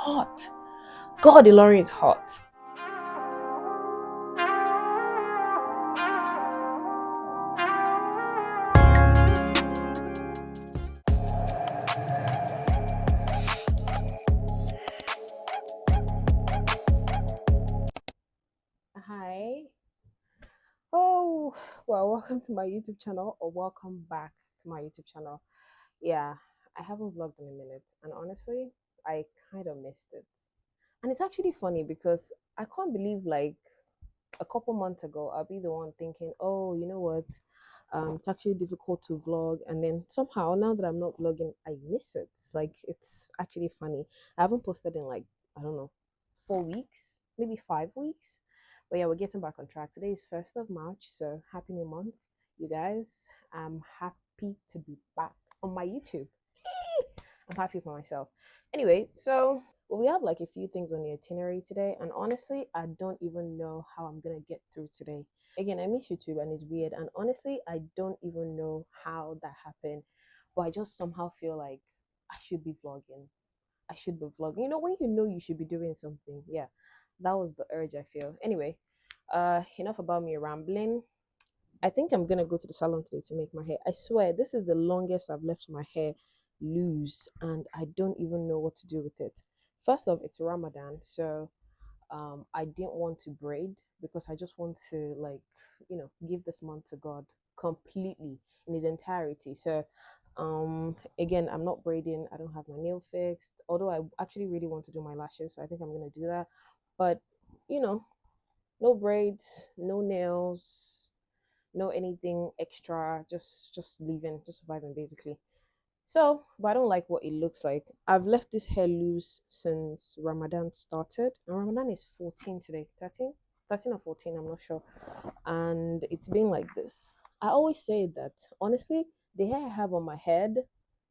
hot. God, Ilorin is hot. Hi. Oh, well, welcome to my YouTube channel, or welcome back to my YouTube channel. Yeah, I haven't vlogged in a minute, and honestly, I kind of missed it. And it's actually funny because I can't believe, like, a couple months ago, I'll be the one thinking, oh, you know what? It's actually difficult to vlog, and then somehow now that I'm not vlogging, I miss it. Like, it's actually funny. I haven't posted in, like, I don't know, 4 weeks, maybe 5 weeks. But yeah, we're getting back on track. Today is 1st of March, so happy new month, you guys. I'm happy to be back on my YouTube. I'm happy for myself. Anyway, so well, we have like a few things on the itinerary today, and honestly, I don't even know how I'm gonna get through today. Again, I miss YouTube and it's weird, and honestly, I don't even know how that happened, but I just somehow feel like I should be vlogging. I should be vlogging. You know, when you know you should be doing something. Yeah, that was the urge I feel. Anyway, enough about me rambling. I think I'm gonna go to the salon today to make my hair. I swear, this is the longest I've left my hair loose, and I don't even know what to do with it. First off, it's Ramadan, so I didn't want to braid because I just want to, like, give this month to God completely in its entirety. So again, I'm not braiding. I don't have my nail fixed, although I actually really want to do my lashes, so I think I'm gonna do that. But you know, no braids, no nails, no anything extra, just living, just surviving basically. So, but I don't like what it looks like. I've left this hair loose since Ramadan started, and Ramadan is 14 today, 13, 13 or 14, I'm not sure. And it's been like this. I always say that honestly, the hair I have on my head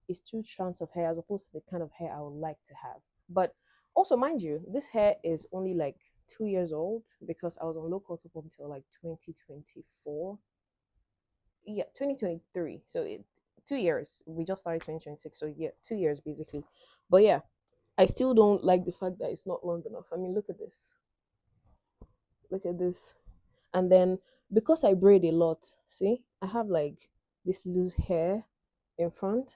is two strands of hair as opposed to the kind of hair I would like to have. But also, mind you, this hair is only like 2 years old because I was on low cut up until like 2024. Yeah, 2023. So 2 years. We just started 2026. So yeah, 2 years basically. But yeah, I still don't like the fact that it's not long enough. I mean, look at this. Look at this. And then because I braid a lot, see, I have like this loose hair in front.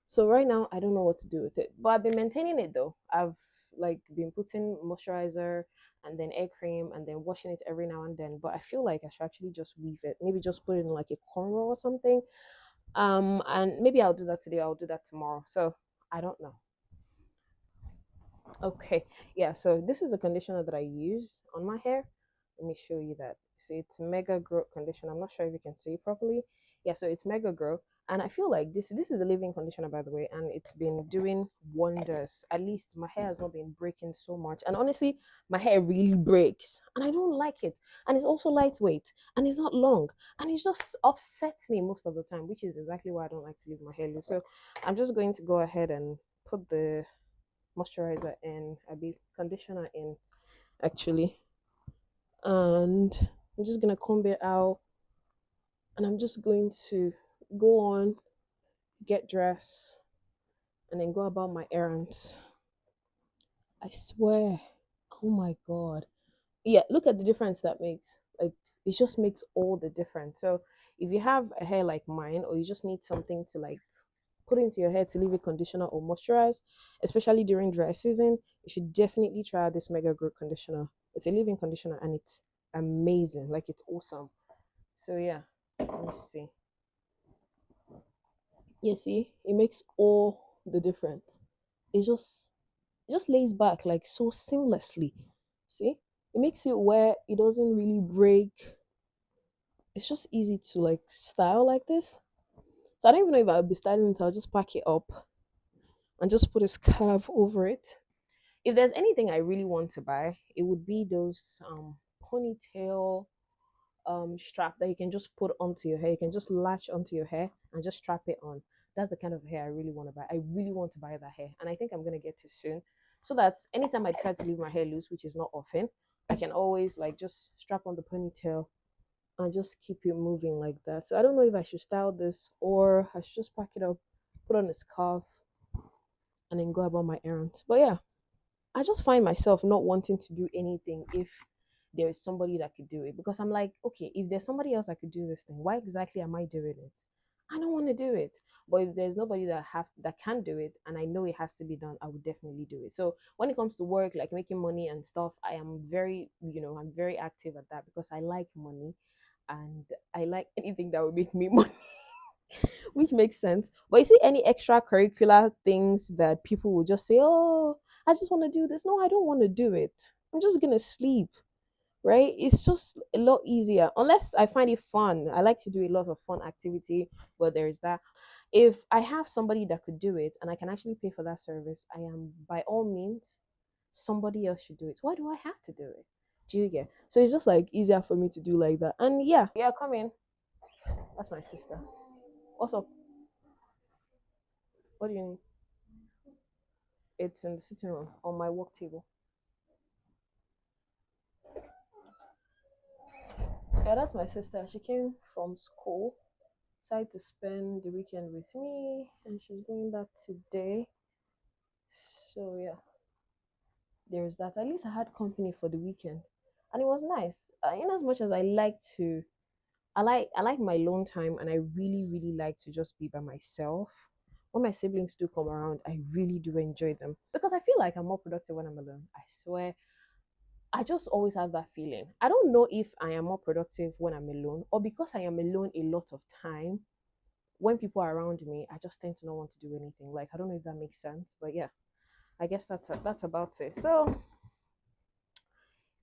So right now I don't know what to do with it. But I've been maintaining it though. I've like been putting moisturizer and then air cream and then washing it every now and then. But I feel like I should actually just weave it. Maybe just put it in like a cornrow or something. And maybe I'll do that today. I'll do that tomorrow. So I don't know. Okay, yeah. So this is the conditioner that I use on my hair. Let me show you that. See, it's Mega Grow conditioner. I'm not sure if you can see it properly. Yeah, so it's Mega Grow, and I feel like this is a living conditioner, by the way, and it's been doing wonders. At least my hair has not been breaking so much, and honestly, my hair really breaks, and I don't like it. And it's also lightweight, and it's not long, and it just upsets me most of the time, which is exactly why I don't like to leave my hair loose. So I'm just going to go ahead and put the moisturizer in, a bit conditioner in actually, and I'm just gonna comb it out, and I'm just going to go on, get dressed, and then go about my errands. I swear, oh my god, yeah, look at the difference that makes. Like, it just makes all the difference. So if you have a hair like mine, or you just need something to like put into your hair to leave it conditioner or moisturize, especially during dry season, you should definitely try this Mega Growth conditioner. It's a leave-in conditioner and it's amazing. Like, it's awesome. So yeah, let me see. You see, it makes all the difference. It just lays back like so seamlessly. See, it makes it where it doesn't really break. It's just easy to like style like this. So I don't even know if I'll be styling it. I'll just pack it up and just put a scarf over it. If there's anything I really want to buy, it would be those ponytail strap that you can just put onto your hair. You can just latch onto your hair and just strap it on. That's the kind of hair I really want to buy. I really want to buy that hair, and I think I'm gonna get it soon. So that anytime I decide to leave my hair loose, which is not often, I can always like just strap on the ponytail and just keep it moving like that. So I don't know if I should style this or I should just pack it up, put on a scarf, and then go about my errands. But yeah, I just find myself not wanting to do anything if there is somebody that could do it, because I'm like, okay, if there's somebody else that could do this thing, why exactly am I doing it? I don't want to do it. But if there's nobody that can do it and I know it has to be done, I would definitely do it. So when it comes to work, like making money and stuff, I am very, I'm very active at that because I like money and I like anything that would make me money, which makes sense. But you see, any extracurricular things that people will just say, "Oh, I just want to do this." No, I don't want to do it. I'm just gonna sleep, right? It's just a lot easier unless I find it fun. I like to do a lot of fun activity, but there is that. If I have somebody that could do it and I can actually pay for that service, I am by all means somebody else should do it. Why do I have to do it? Do you get? So it's just like easier for me to do like that. And yeah, yeah, come in. That's my sister. What's up? What do you need? It's in the sitting room on my work table. Yeah, that's my sister. She came from school, decided to spend the weekend with me, and she's going back today. So yeah, there's that. At least I had company for the weekend, and it was nice. In as much as I like to, I like my alone time, and I really really like to just be by myself. When my siblings do come around, I really do enjoy them because I feel like I'm more productive when I'm alone. I swear, I just always have that feeling. I don't know if I am more productive when I'm alone or because I am alone a lot of time. When people are around me, I just tend to not want to do anything. Like, I don't know if that makes sense, but yeah, I guess that's about it. So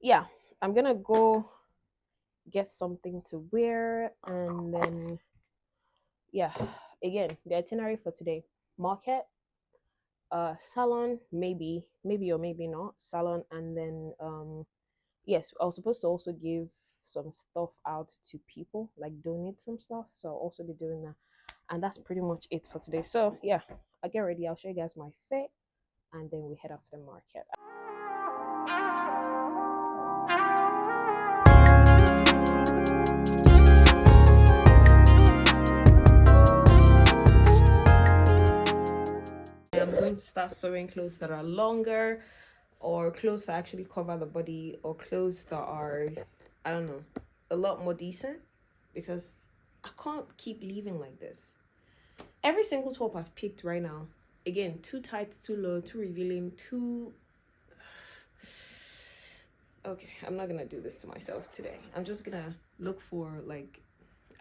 yeah, I'm gonna go get something to wear, and then yeah, again, the itinerary for today: market, salon, maybe or maybe not salon, and then yes, I was supposed to also give some stuff out to people, like donate some stuff. So I'll also be doing that. And that's pretty much it for today. So yeah, I'll get ready. I'll show you guys my fit and then we head out to the market. I'm going to start sewing clothes that are longer, or clothes that actually cover the body, or clothes that are, I don't know, a lot more decent, because I can't keep leaving like this. Every single top I've picked right now, again, too tight, too low, too revealing, too. Okay, I'm not gonna do this to myself today. I'm just gonna look for, like,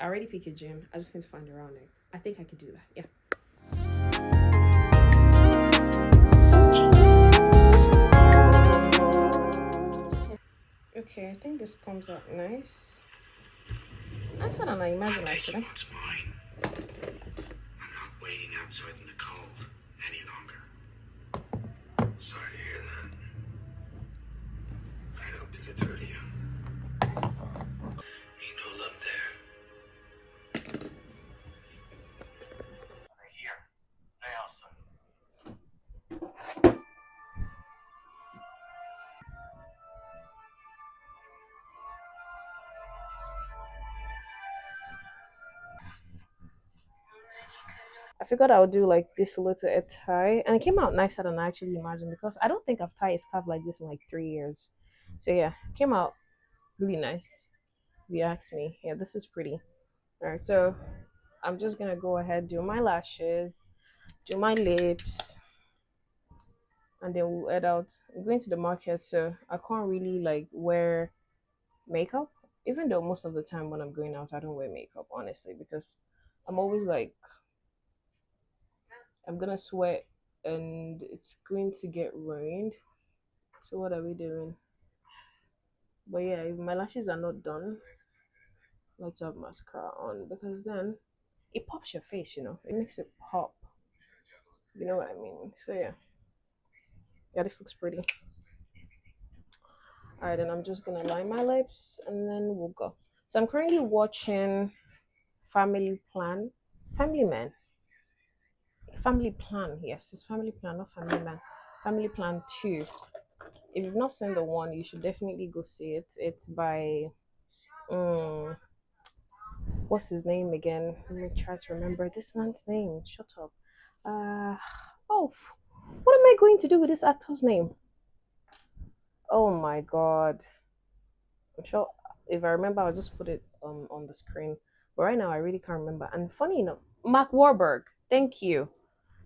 I already picked a gym. I just need to find a round neck. I think I could do that. Yeah. Okay, I think this comes out nice. Nicer than I imagine, actually. What's mine? I'm not waiting outside in the cold any longer. Sorry to hear that. I hope to get through to you. Me no love there. Here. They also. I figured I would do like this little head tie, and it came out nicer than I actually imagined because I don't think I've tied a scarf like this in like 3 years. So yeah, came out really nice. If you ask me, yeah, this is pretty. All right, so I'm just gonna go ahead, do my lashes, do my lips, and then we'll head out. I'm going to the market, so I can't really like wear makeup. Even though most of the time when I'm going out, I don't wear makeup, honestly, because I'm always like, I'm gonna sweat and it's going to get ruined. So what are we doing? But yeah, if my lashes are not done, I like to have mascara on because then it pops your face, it makes it pop. You know what I mean? So yeah. Yeah, this looks pretty. Alright, then I'm just gonna line my lips and then we'll go. So I'm currently watching Family Plan. Family Man. Family Plan, yes, it's Family Plan, not Family Man. Family Plan 2. If you've not seen the one, you should definitely go see it. It's by what's his name again? Let me try to remember this man's name. Shut up. Oh, what am I going to do with this actor's name? Oh my god. I'm sure if I remember, I'll just put it on the screen. But right now, I really can't remember. And funny enough, Mark Warburg. Thank you,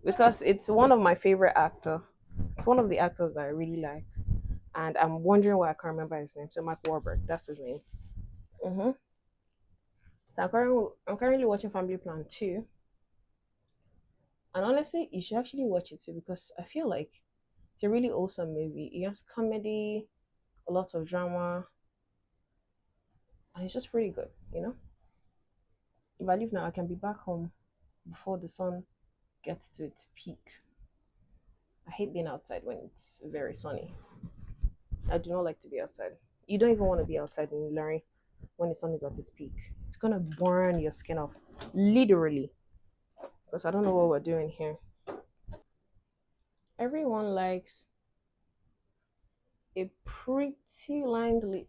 because it's one of my favorite actor. It's one of the actors that I really like, and I'm wondering why I can't remember his name. So Mark Warburg, that's his name. Mm-hmm. So I'm currently watching Family Plan 2, and honestly, you should actually watch it too because I feel like it's a really awesome movie. It has comedy, a lot of drama, and it's just pretty good. If I leave now, I can be back home before the sun gets to its peak. I hate being outside when it's very sunny. I do not like to be outside. You don't even want to be outside in Ilorin when the sun is at its peak. It's gonna burn your skin off, literally. Because I don't know what we're doing here. Everyone likes a pretty lined lip.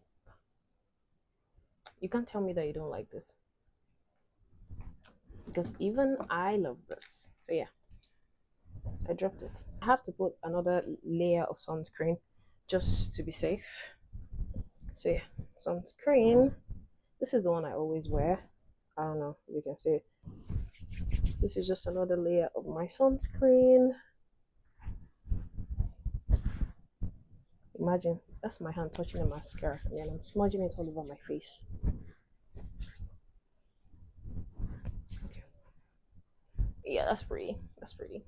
You can't tell me that you don't like this. Because even I love this. So yeah, I dropped it. I have to put another layer of sunscreen just to be safe. So yeah, sunscreen. This is the one I always wear. I don't know if you can see it. This is just another layer of my sunscreen. Imagine that's my hand touching the mascara and then I'm smudging it all over my face. Okay. Yeah, that's pretty. That's pretty.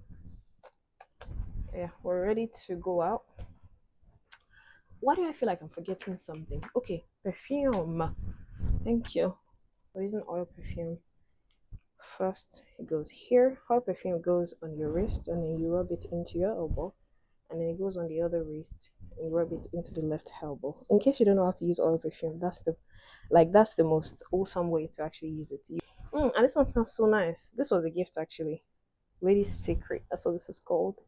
Yeah, we're ready to go out. Why do I feel like I'm forgetting something? Okay, perfume. Thank you. We're using oil perfume. First, it goes here. Oil perfume goes on your wrist and then you rub it into your elbow. And then it goes on the other wrist and you rub it into the left elbow. In case you don't know how to use oil perfume, that's the most awesome way to actually use it. And this one smells so nice. This was a gift actually. Lady's Secret. That's what this is called.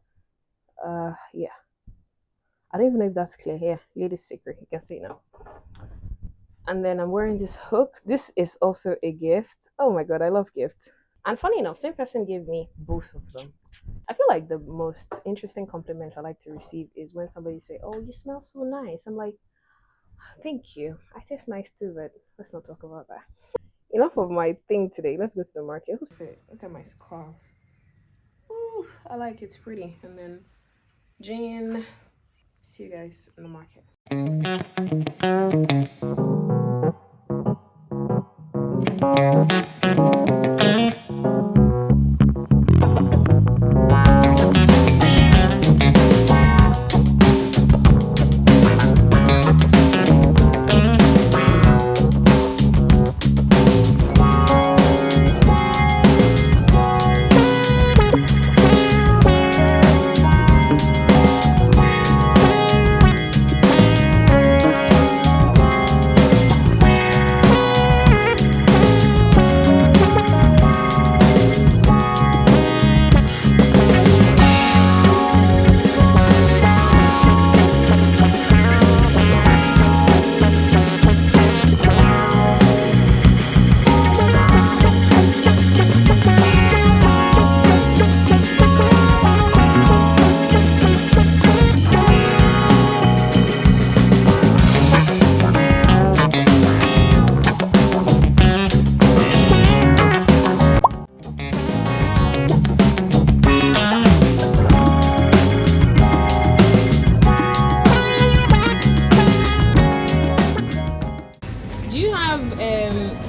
Yeah. I don't even know if that's clear here. Lady's Secret. You can see it now. And then I'm wearing this hook. This is also a gift. Oh my god, I love gifts. And funny enough, same person gave me both of them. I feel like the most interesting compliment I like to receive is when somebody say, "Oh, you smell so nice." I'm like, "Thank you. I taste nice too, but let's not talk about that." Enough of my thing today. Let's go to the market. Who's it? Look at my scarf. Ooh, I like it. It's pretty. And then Jane. See you guys in the market. Do you have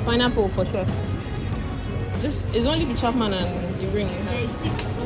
pineapple for sure? This is only the Chapman and the ring you have. There is 6 of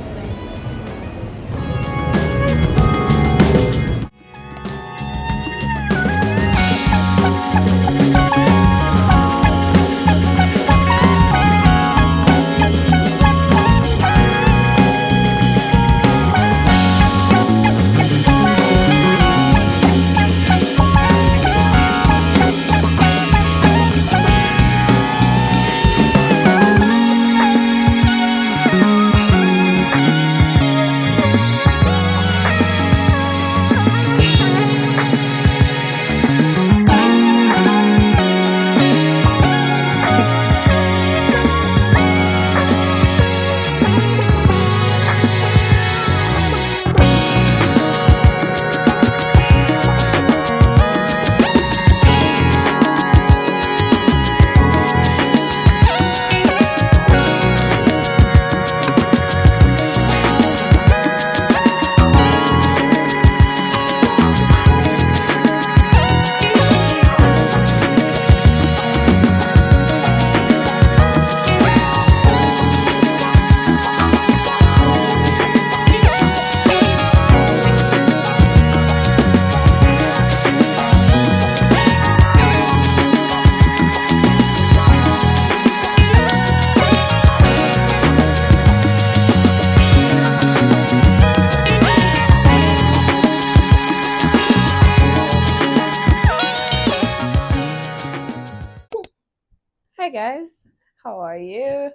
guys, how are you?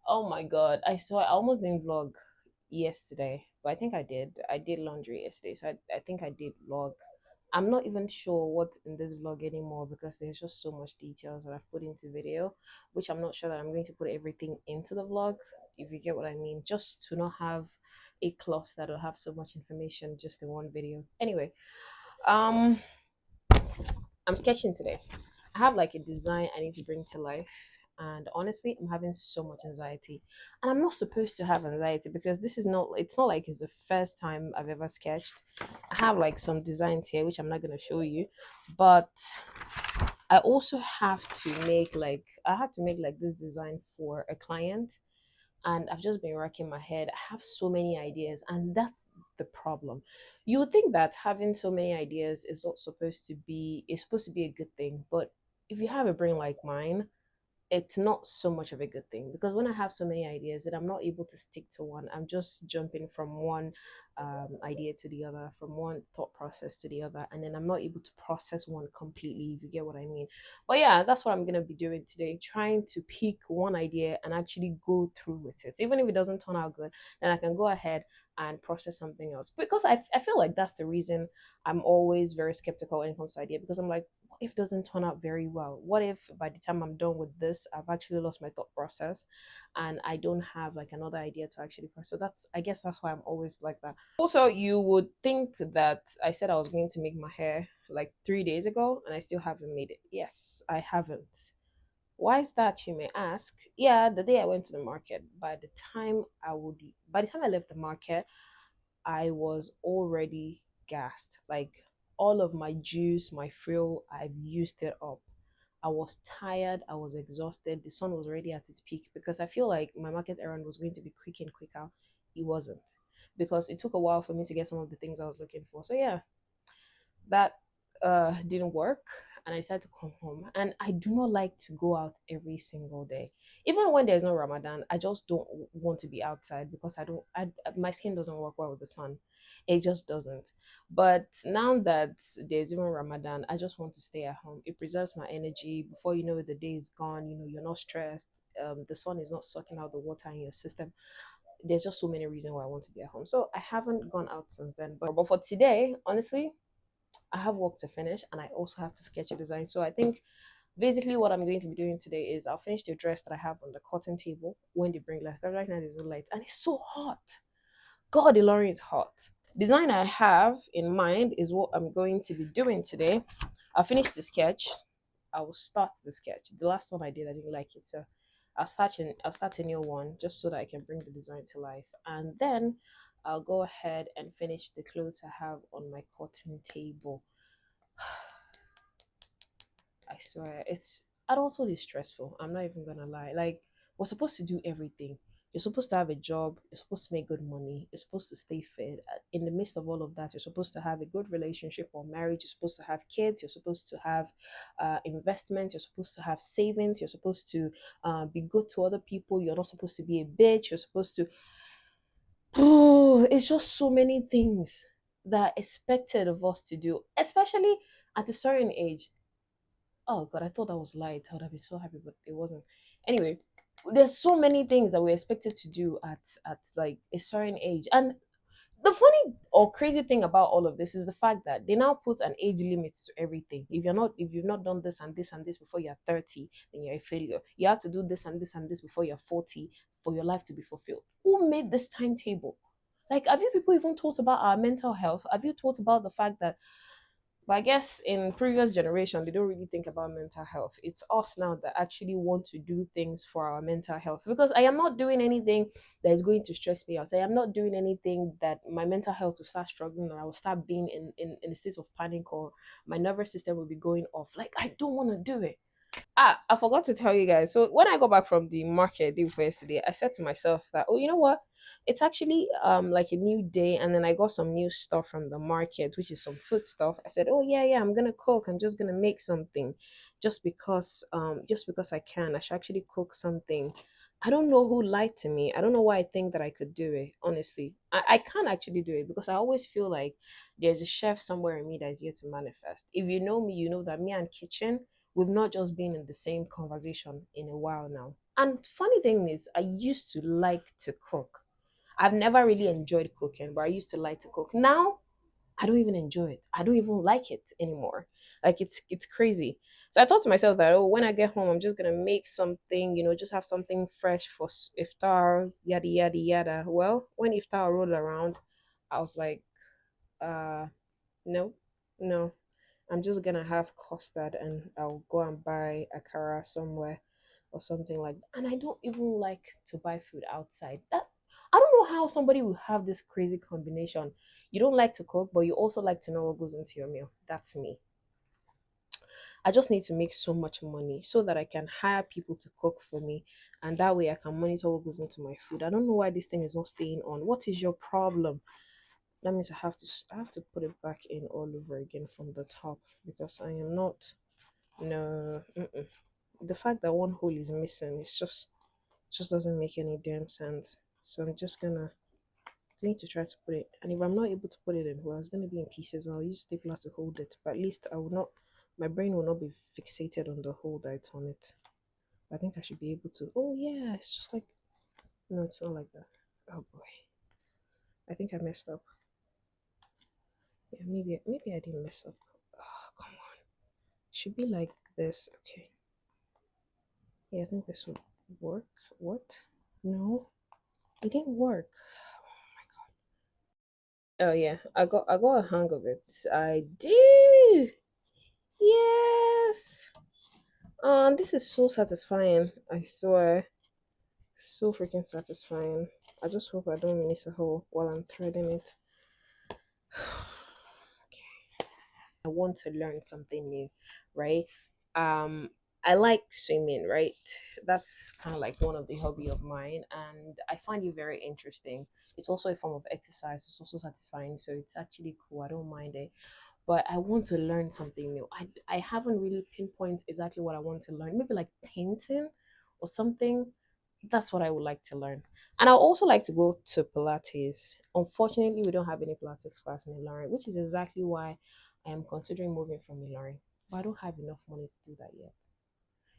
Oh my god, I swear I almost didn't vlog yesterday, but I think I did. I did laundry yesterday, so I think I did vlog. I'm not even sure what's in this vlog anymore because there's just so much details that I've put into video, which I'm not sure that I'm going to put everything into the vlog, if you get what I mean, just to not have a cloth that'll have so much information just in one video. Anyway, um, I'm sketching today. I have like a design I need to bring to life. And honestly, I'm having so much anxiety. And I'm not supposed to have anxiety because this is not, it's not like it's the first time I've ever sketched. I have like some designs here, which I'm not going to show you. But I also have to make like, I have to make like this design for a client, and I've just been racking my head. I have so many ideas, and that's the problem. You would think that having so many ideas is not supposed to be, is supposed to be a good thing, but if you have a brain like mine, it's not so much of a good thing because when I have so many ideas that I'm not able to stick to one, I'm just jumping from one idea to the other, from one thought process to the other, and then I'm not able to process one completely, if you get what I mean. But yeah, that's what I'm going to be doing today, trying to pick one idea and actually go through with it. Even if it doesn't turn out good, then I can go ahead and process something else because I feel like that's the reason I'm always very skeptical when it comes to idea, because I'm like, what if it doesn't turn out very well? What if by the time I'm done with this, I've actually lost my thought process and I don't have like another idea to actually process? So that's, I guess that's why I'm always like that. Also, you would think that I said I was going to make my hair like 3 days ago and I still haven't made it. Yes, I haven't. Why is that, you may ask? Yeah, the day I went to the market, by the time I left the market, I was already gassed. Like all of my juice, my fuel, I've used it up. I was tired, I was exhausted. The sun was already at its peak because I feel like my market errand was going to be quick and quicker. It wasn't, because it took a while for me to get some of the things I was looking for. So yeah, that didn't work, and I decided to come home. And I do not like to go out every single day, even when there's no Ramadan. I just don't want to be outside because my skin doesn't work well with the sun. It just doesn't. But now that there's even Ramadan, I just want to stay at home. It preserves my energy. Before you know it, the day is gone. You're not stressed. The sun is not sucking out the water in your system. There's just so many reasons why I want to be at home. So I haven't gone out since then. But for today, honestly, I have work to finish and I also have to sketch a design. So I think basically what I'm going to be doing today is I'll finish the dress that I have on the cotton table when they bring light. Because right now there's no light and it's so hot. God, Ilorin is hot. Design I have in mind is what I'm going to be doing today. I'll finish the sketch. I will start the sketch. The last one I did, I didn't like it. So I'll start a new one just so that I can bring the design to life. And then I'll go ahead and finish the clothes I have on my cotton table. I swear, it's adulthood is stressful. I'm not even gonna lie. Like, we're supposed to do everything. You're supposed to have a job. You're supposed to make good money. You're supposed to stay fit. In the midst of all of that, you're supposed to have a good relationship or marriage. You're supposed to have kids. You're supposed to have investments. You're supposed to have savings. You're supposed to be good to other people. You're not supposed to be a bitch. You're supposed to. Oh, it's just so many things that are expected of us to do, especially at a certain age. Oh god, I thought that was light. I would have been so happy, but it wasn't. Anyway, there's so many things that we're expected to do at like a certain age. And the funny or crazy thing about all of this is the fact that they now put an age limit to everything. If you've not done this and this and this before you're 30, then you're a failure. You have to do this and this and this before you're 40 for your life to be fulfilled. Who made this timetable? Like, have you people even thought about our mental health? Have you thought about the fact that, but I guess in previous generation, they don't really think about mental health. It's us now that actually want to do things for our mental health. Because I am not doing anything that is going to stress me out. I am not doing anything that my mental health will start struggling, or I will start being in a state of panic, or my nervous system will be going off. Like, I don't want to do it. I forgot to tell you guys. So when I got back from the market day before yesterday, I said to myself that, oh, you know what? It's actually like a new day, and then I got some new stuff from the market, which is some food stuff. I said, oh yeah, I'm gonna cook. I'm just gonna make something, just because I can. I should actually cook something. I don't know who lied to me. I don't know why I think that I could do it. Honestly, I can't actually do it because I always feel like there's a chef somewhere in me that is here to manifest. If you know me, you know that me and kitchen, We've not just been in the same conversation in a while now. And funny thing is, I used to like to cook. I've never really enjoyed cooking, but I used to like to cook. Now I don't even enjoy it. I don't even like it anymore. Like it's crazy. So I thought to myself that, oh, when I get home, I'm just gonna make something, just have something fresh for iftar, yada yada yada. Well, when iftar rolled around, I was like, uh, no, no. I'm just gonna have custard and I'll go and buy akara somewhere or something like that. And I don't even like to buy food outside. That I don't know how somebody will have this crazy combination. You don't like to cook, but you also like to know what goes into your meal. That's me. I just need to make so much money so that I can hire people to cook for me, and that way I can monitor what goes into my food. I don't know why this thing is not staying on. What is your problem? That means I have to put it back in all over again from the top because I am not. No, mm-mm. The fact that one hole is missing is just doesn't make any damn sense. So I'm just going to try to put it. And if I'm not able to put it in, well, it's gonna be in pieces. I'll use stapler to hold it. But at least I will not. My brain will not be fixated on the hole that it's on it. I think I should be able to. Oh yeah, it's just like no, it's not like that. Oh boy, I think I messed up. Yeah, maybe I didn't mess up. Oh, come on. Should be like this. Okay. Yeah, I think this would work. What? No, it didn't work. Oh yeah, I got a hang of it. I do. Yes. This is so satisfying. I swear, so freaking satisfying. I just hope I don't miss a hole while I'm threading it. I want to learn something new, right? Um, I like swimming, right? That's kind of like one of the hobby of mine, and I find it very interesting. It's also a form of exercise. It's also satisfying, so it's actually cool. I don't mind it, but I want to learn something new. I haven't really pinpointed exactly what I want to learn. Maybe like painting or something. That's what I would like to learn. And I also like to go to Pilates. Unfortunately, we don't have any Pilates class in Ilorin, which is exactly why I am considering moving from Ilorin. But I don't have enough money to do that yet.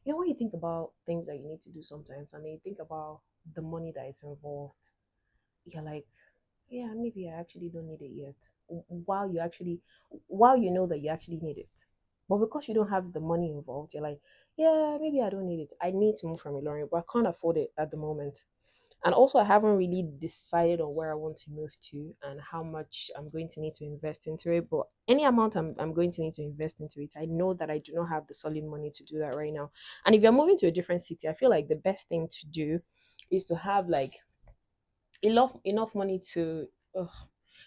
When you think about things that you need to do sometimes and then you think about the money that is involved, you're like, yeah, maybe I actually don't need it yet. While you know that you actually need it. But because you don't have the money involved, you're like, yeah, maybe I don't need it. I need to move from Ilorin, but I can't afford it at the moment. And also, I haven't really decided on where I want to move to and how much I'm going to need to invest into it. But any amount I'm going to need to invest into it, I know that I do not have the solid money to do that right now. And if you're moving to a different city, I feel like the best thing to do is to have like enough money to ugh,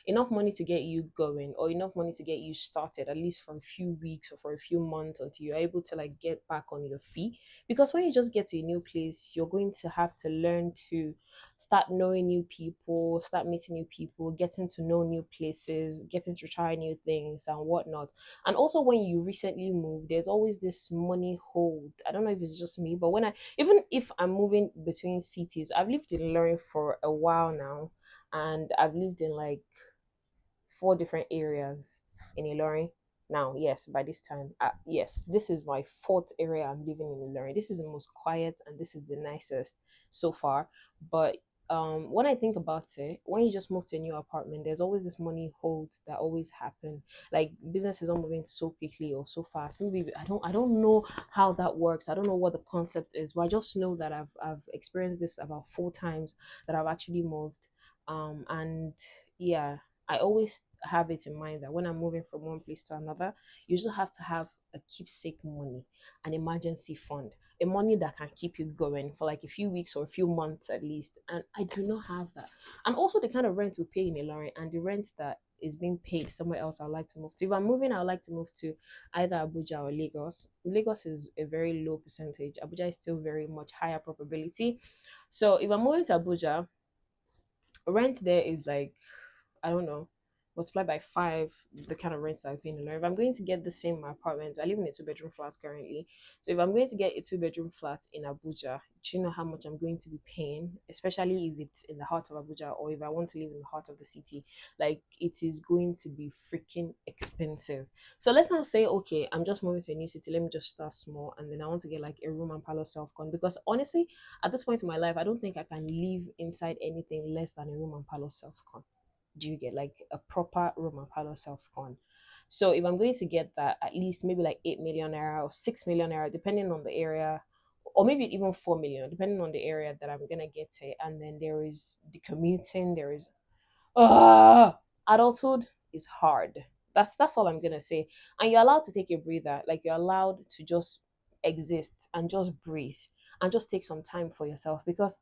enough money to get you going, or enough money to get you started, at least for a few weeks or for a few months until you're able to like get back on your feet. Because when you just get to a new place, you're going to have to learn to start knowing new people, start meeting new people, getting to know new places, getting to try new things and whatnot. And also when you recently move, there's always this money hold. I don't know if it's just me, but when I even if I'm moving between cities, I've lived in Lorry for a while now, and I've lived in like four different areas in Ilorin. Now, yes, by this time, yes, this is my fourth area I'm living in Ilorin. This is the most quiet and this is the nicest so far. But when I think about it, when you just move to a new apartment, there's always this money hold that always happen. Like businesses are moving so quickly or so fast. Maybe I don't know how that works. I don't know what the concept is, but I just know that I've experienced this about four times that I've actually moved. And yeah, I always have it in mind that when I'm moving from one place to another, you just have to have a keepsake money, an emergency fund, a money that can keep you going for like a few weeks or a few months at least. And I do not have that. And also the kind of rent we pay in Ilorin and the rent that is being paid somewhere else I'd like to move to. If I'm moving, I'd like to move to either Abuja or Lagos. Lagos is a very low percentage. Abuja is still very much higher probability. So if I'm moving to Abuja, rent there is like I don't know, multiply by 5 the kind of rent that I've been in. Or if I'm going to get the same apartment, I live in a two-bedroom flat currently. So if I'm going to get a two-bedroom flat in Abuja, do you know how much I'm going to be paying? Especially if it's in the heart of Abuja, or if I want to live in the heart of the city. Like, it is going to be freaking expensive. So let's now say, okay, I'm just moving to a new city. Let me just start small, and then I want to get like a room and parlor self con. Because honestly, at this point in my life, I don't think I can live inside anything less than a room and parlor self con. Do you get like a proper room and parlor self con? So if I'm going to get that, at least maybe like 8 million naira or 6 million naira, depending on the area, or maybe even 4 million, depending on the area that I'm gonna get it. And then there is the commuting, there is adulthood is hard. That's all I'm gonna say. And you're allowed to take a breather, like you're allowed to just exist and just breathe and just take some time for yourself, because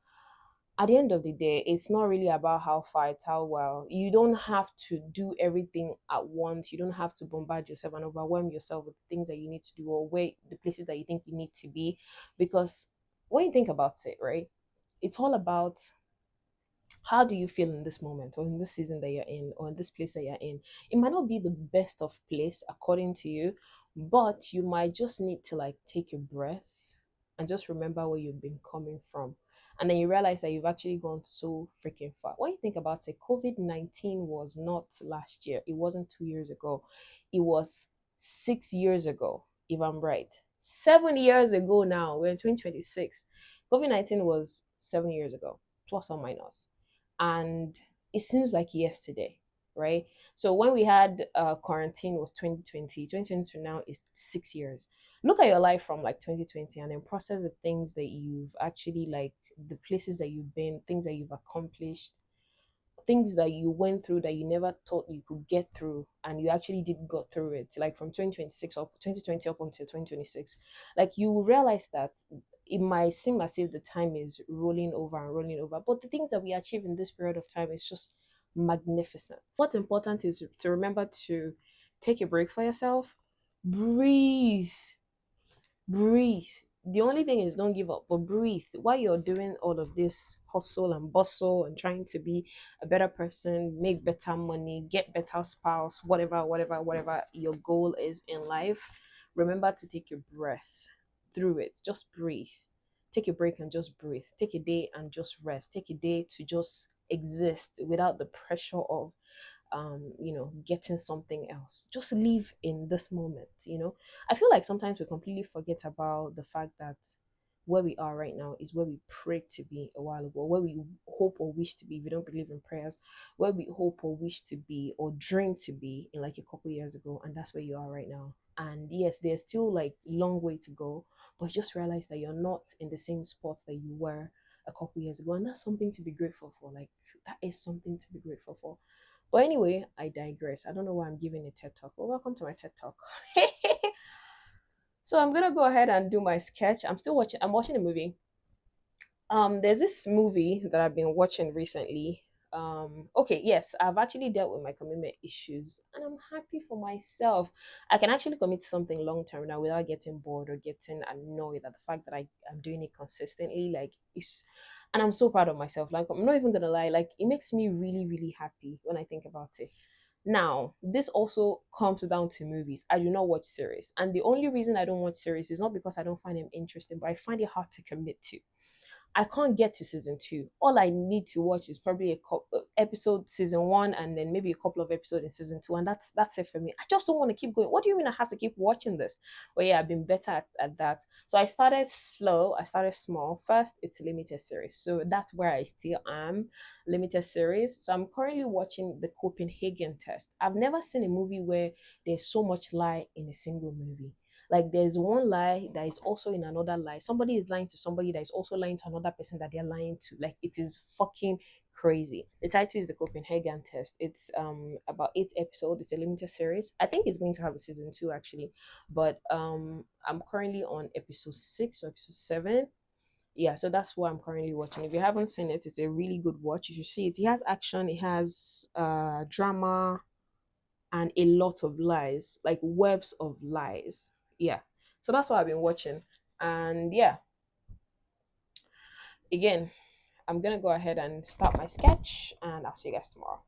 at the end of the day, it's not really about how far, it's how well. You don't have to do everything at once. You don't have to bombard yourself and overwhelm yourself with things that you need to do, or where the places that you think you need to be. Because when you think about it, right, it's all about how do you feel in this moment, or in this season that you're in, or in this place that you're in. It might not be the best of place according to you, but you might just need to like take a breath and just remember where you've been coming from. And then you realize that you've actually gone so freaking far. When you think about it, COVID-19 was not last year, it wasn't 2 years ago, it was 6 years ago, if I'm right. 7 years ago now, we're in 2026. COVID-19 was 7 years ago, plus or minus. And it seems like yesterday, right? So when we had quarantine was 2020, 2020 to now is 6 years. Look at your life from like 2020, and then process the things that you've actually, like, the places that you've been, things that you've accomplished, things that you went through that you never thought you could get through, and you actually did go through it, like from 2026 up 2020 up until 2026. Like, you realize that it might seem as if the time is rolling over and rolling over, but the things that we achieve in this period of time is just magnificent. What's important is to remember to take a break for yourself, breathe, breathe. The only thing is, don't give up, but breathe while you're doing all of this hustle and bustle and trying to be a better person, make better money, get better spouse, whatever your goal is in life. Remember to take your breath through it. Just breathe. Take a break and just breathe. Take a day and just rest. Take a day to just exist without the pressure of getting something else. Just live in this moment. I feel like sometimes we completely forget about the fact that where we are right now is where we prayed to be a while ago, where we hope or wish to be. We don't believe in prayers, where we hope or wish to be or dream to be in like a couple years ago, and that's where you are right now. And yes, there's still like long way to go, but just realize that you're not in the same spot that you were a couple years ago, and that's something to be grateful for. Like, that is something to be grateful for. But anyway, I digress. I don't know why I'm giving a TED talk. Well, welcome to my TED talk. So I'm gonna go ahead and do my sketch. I'm watching a movie. There's this movie that I've been watching recently. Okay, yes, I've actually dealt with my commitment issues, and I'm happy for myself. I can actually commit to something long term now without getting bored or getting annoyed at the fact that I'm doing it consistently. Like, if and I'm so proud of myself. Like, I'm not even gonna lie, like, it makes me really, really happy when I think about it. Now, this also comes down to movies. I do not watch series. And the only reason I don't watch series is not because I don't find them interesting, but I find it hard to commit to. I can't get to season two. All I need to watch is probably a couple episode season one, and then maybe a couple of episodes in season two, and that's it for me. I just don't want to keep going. What do you mean I have to keep watching this? Well, yeah, I've been better at that. So I started slow. I started small. First, it's a limited series, so that's where I still am. Limited series. So I'm currently watching the Copenhagen test. I've never seen a movie where there's so much lie in a single movie. Like, there's one lie that is also in another lie. Somebody is lying to somebody that is also lying to another person that they're lying to. Like, it is fucking crazy. The title is the Copenhagen test. It's about 8 episodes. It's a limited series. I think it's going to have a season two actually. But I'm currently on episode 6 or episode 7. Yeah, so that's what I'm currently watching. If you haven't seen it, it's a really good watch. You should see it. It has action, it has drama, and a lot of lies, like webs of lies. Yeah. So that's what I've been watching. And yeah, again, I'm gonna go ahead and start my sketch, and I'll see you guys tomorrow.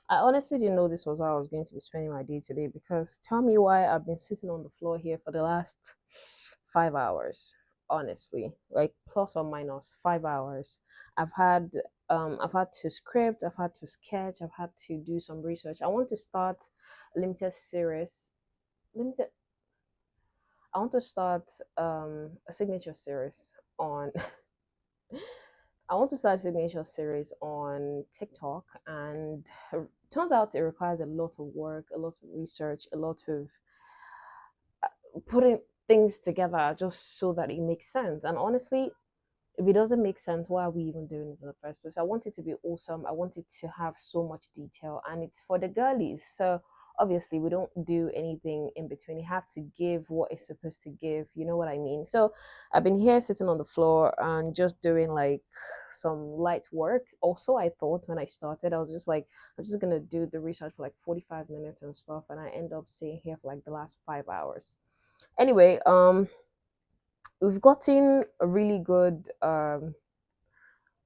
I honestly didn't know this was how I was going to be spending my day today, because tell me why I've been sitting on the floor here for the last 5 hours. Honestly, like plus or minus 5 hours. I've had I've had to script, I've had to sketch, I've had to do some research. I want to start a limited series. Limited I want to start a signature series on I want to start a signature series on TikTok, and turns out it requires a lot of work, a lot of research, a lot of putting things together just so that it makes sense. And honestly, if it doesn't make sense, why are we even doing it in the first place? I want it to be awesome. I want it to have so much detail, and it's for the girlies. So obviously, we don't do anything in between. You have to give what it's supposed to give. You know what I mean? So I've been here sitting on the floor and just doing like some light work. Also, I thought when I started, I was just like, I'm just gonna do the research for like 45 minutes and stuff, and I end up staying here for like the last 5 hours. Anyway, we've gotten a really good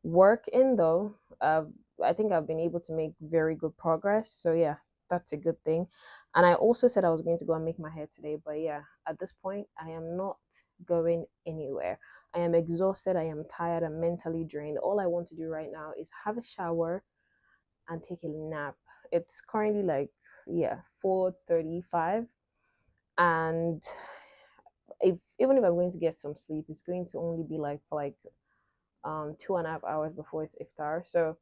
work in though. I think I've been able to make very good progress. So yeah, that's a good thing. And I also said I was going to go and make my hair today, but yeah, at this point I am not going anywhere. I am exhausted, I am tired, I'm mentally drained. All I want to do right now is have a shower and take a nap. It's currently like, yeah, 4:35, and if even if I'm going to get some sleep, it's going to only be like for like 2.5 hours before it's iftar. So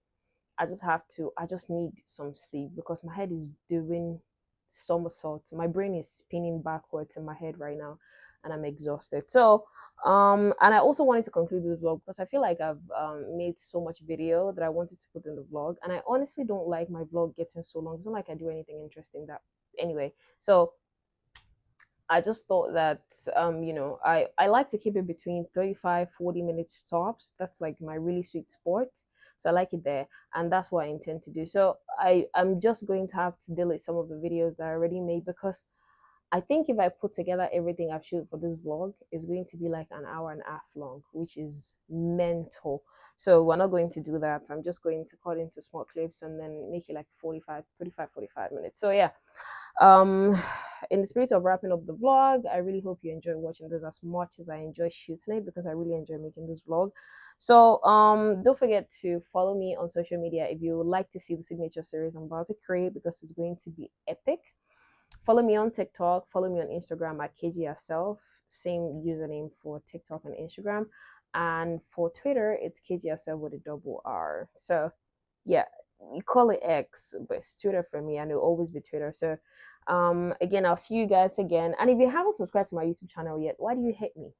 I just need some sleep because my head is doing somersault. My brain is spinning backwards in my head right now, and I'm exhausted. So and I also wanted to conclude this vlog because I feel like I've made so much video that I wanted to put in the vlog, and I honestly don't like my vlog getting so long. It's not like I do anything interesting that anyway. So I just thought that I like to keep it between 35-40 minute stops. That's like my really sweet spot. So I like it there, and that's what I intend to do. So I'm just going to have to delete some of the videos that I already made, because I think if I put together everything I've shot for this vlog, it's going to be like an hour and a half long, which is mental. So we're not going to do that. I'm just going to cut into small clips and then make it like 45 minutes. So yeah, um in the spirit of wrapping up the vlog, I really hope you enjoy watching this as much as I enjoy shooting it, because I really enjoy making this vlog. So don't forget to follow me on social media if you would like to see the signature series I'm about to create, because it's going to be epic. Follow me on TikTok, follow me on Instagram at KG Yourself, same username for TikTok and Instagram. And for Twitter, it's KG Yourself with a double R. So yeah, you call it X, but it's Twitter for me, and it'll always be Twitter. So again, I'll see you guys again. And if you haven't subscribed to my YouTube channel yet, why do you hate me?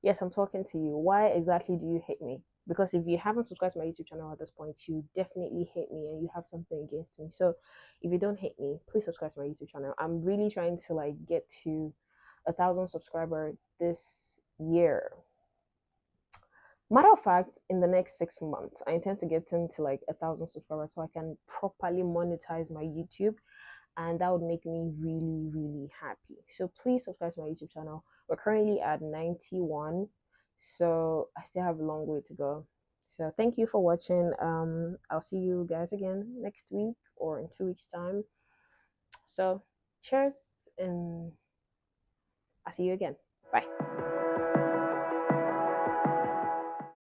Yes, I'm talking to you. Why exactly do you hate me? Because if you haven't subscribed to my YouTube channel at this point, you definitely hate me and you have something against me. So if you don't hate me, please subscribe to my YouTube channel. I'm really trying to like get to 1,000 subscribers this year. Matter of fact, in the next 6 months, I intend to get into like 1,000 subscribers so I can properly monetize my YouTube, and that would make me really, really happy. So please subscribe to my YouTube channel. We're currently at 91, so I still have a long way to go. So thank you for watching. I'll see you guys again next week or in 2 weeks time. So cheers, and I'll see you again. Bye.